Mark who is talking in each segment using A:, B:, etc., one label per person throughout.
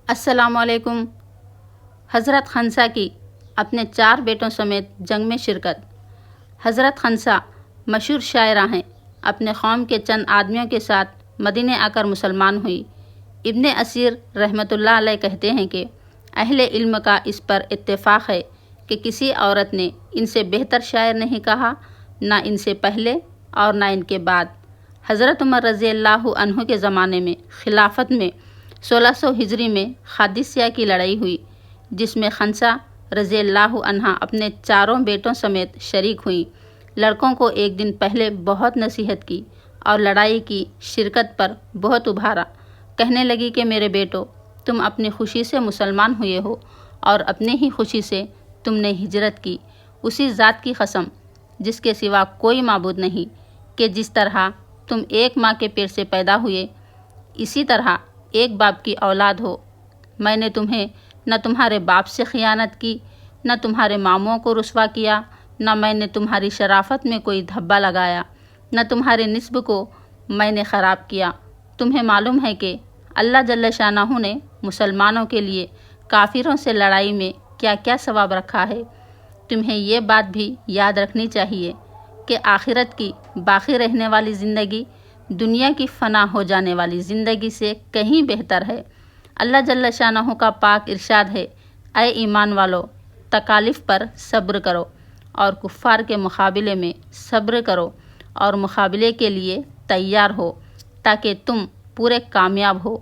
A: السلام علیکم۔ حضرت خنسا کی اپنے 4 بیٹوں سمیت جنگ میں شرکت۔ حضرت خنسا مشہور شاعرہ ہیں، اپنے قوم کے چند آدمیوں کے ساتھ مدینے آ کر مسلمان ہوئی۔ ابن اسیر رحمۃ اللہ علیہ کہتے ہیں کہ اہل علم کا اس پر اتفاق ہے کہ کسی عورت نے ان سے بہتر شاعر نہیں کہا، نہ ان سے پہلے اور نہ ان کے بعد۔ حضرت عمر رضی اللہ عنہ کے زمانے میں خلافت میں 1600 ہجری میں قادسیہ کی لڑائی ہوئی، جس میں خنسا رضی اللہ عنہا اپنے 4 بیٹوں سمیت شریک ہوئیں۔ لڑکوں کو ایک دن پہلے بہت نصیحت کی اور لڑائی کی شرکت پر بہت ابھارا۔ کہنے لگی کہ میرے بیٹو، تم اپنی خوشی سے مسلمان ہوئے ہو اور اپنے ہی خوشی سے تم نے ہجرت کی۔ اسی ذات کی قسم جس کے سوا کوئی معبود نہیں، کہ جس طرح تم ایک ماں کے پیٹ سے پیدا ہوئے، اسی طرح ایک باپ کی اولاد ہو۔ میں نے تمہیں نہ تمہارے باپ سے خیانت کی، نہ تمہارے ماموں کو رسوا کیا، نہ میں نے تمہاری شرافت میں کوئی دھبا لگایا، نہ تمہارے نسب کو میں نے خراب کیا۔ تمہیں معلوم ہے کہ اللہ جل شانہ نے مسلمانوں کے لیے کافروں سے لڑائی میں کیا کیا ثواب رکھا ہے۔ تمہیں یہ بات بھی یاد رکھنی چاہیے کہ آخرت کی باقی رہنے والی زندگی دنیا کی فنا ہو جانے والی زندگی سے کہیں بہتر ہے۔ اللہ جل شانہ کا پاک ارشاد ہے، اے ایمان والو، تکالیف پر صبر کرو اور کفار کے مقابلے میں صبر کرو اور مقابلے کے لیے تیار ہو تاکہ تم پورے کامیاب ہو۔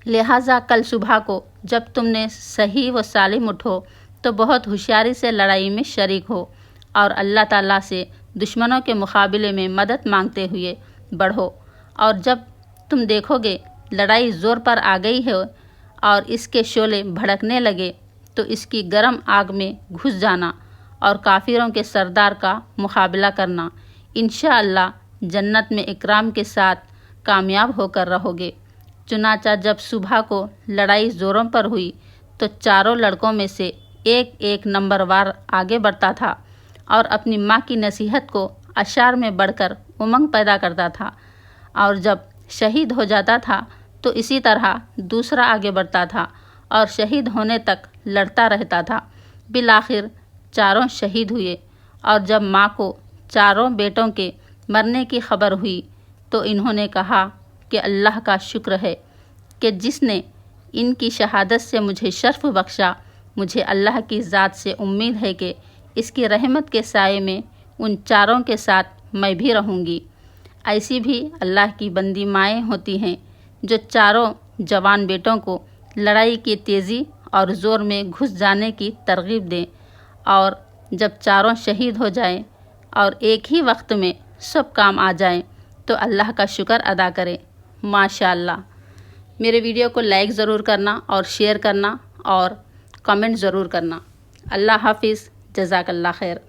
A: لہٰذا کل صبح کو جب تم نے صحیح و سالم اٹھو تو بہت ہوشیاری سے لڑائی میں شریک ہو اور اللہ تعالیٰ سے دشمنوں کے مقابلے میں مدد مانگتے ہوئے بڑھو۔ اور جب تم دیکھو گے لڑائی زور پر آ گئی ہے اور اس کے شعلے بھڑکنے لگے تو اس کی گرم آگ میں گھس جانا اور کافروں کے سردار کا مقابلہ کرنا۔ انشاءاللہ جنت میں اکرام کے ساتھ کامیاب ہو کر رہو گے۔ چنانچہ جب صبح کو لڑائی زوروں پر ہوئی تو 4 لڑکوں میں سے ایک نمبر وار آگے بڑھتا تھا اور اپنی ماں کی نصیحت کو اشعار میں بڑھ کر امنگ پیدا کرتا تھا، اور جب شہید ہو جاتا تھا تو اسی طرح دوسرا آگے بڑھتا تھا اور شہید ہونے تک لڑتا رہتا تھا۔ بالآخر 4 شہید ہوئے، اور جب ماں کو 4 بیٹوں کے مرنے کی خبر ہوئی تو انہوں نے کہا کہ اللہ کا شکر ہے کہ جس نے ان کی شہادت سے مجھے شرف بخشا۔ مجھے اللہ کی ذات سے امید ہے کہ اس کی رحمت کے سائے میں ان 4 کے ساتھ میں بھی رہوں گی۔ ایسی بھی اللہ کی بندی مائیں ہوتی ہیں جو 4 جوان بیٹوں کو لڑائی کی تیزی اور زور میں گھس جانے کی ترغیب دیں، اور جب 4 شہید ہو جائیں اور ایک ہی وقت میں سب کام آ جائیں تو اللہ کا شکر ادا کریں۔ ماشاءاللہ۔ میرے ویڈیو کو لائک ضرور کرنا اور شیئر کرنا اور کمنٹ ضرور کرنا۔ اللہ حافظ۔ جزاک اللہ خیر۔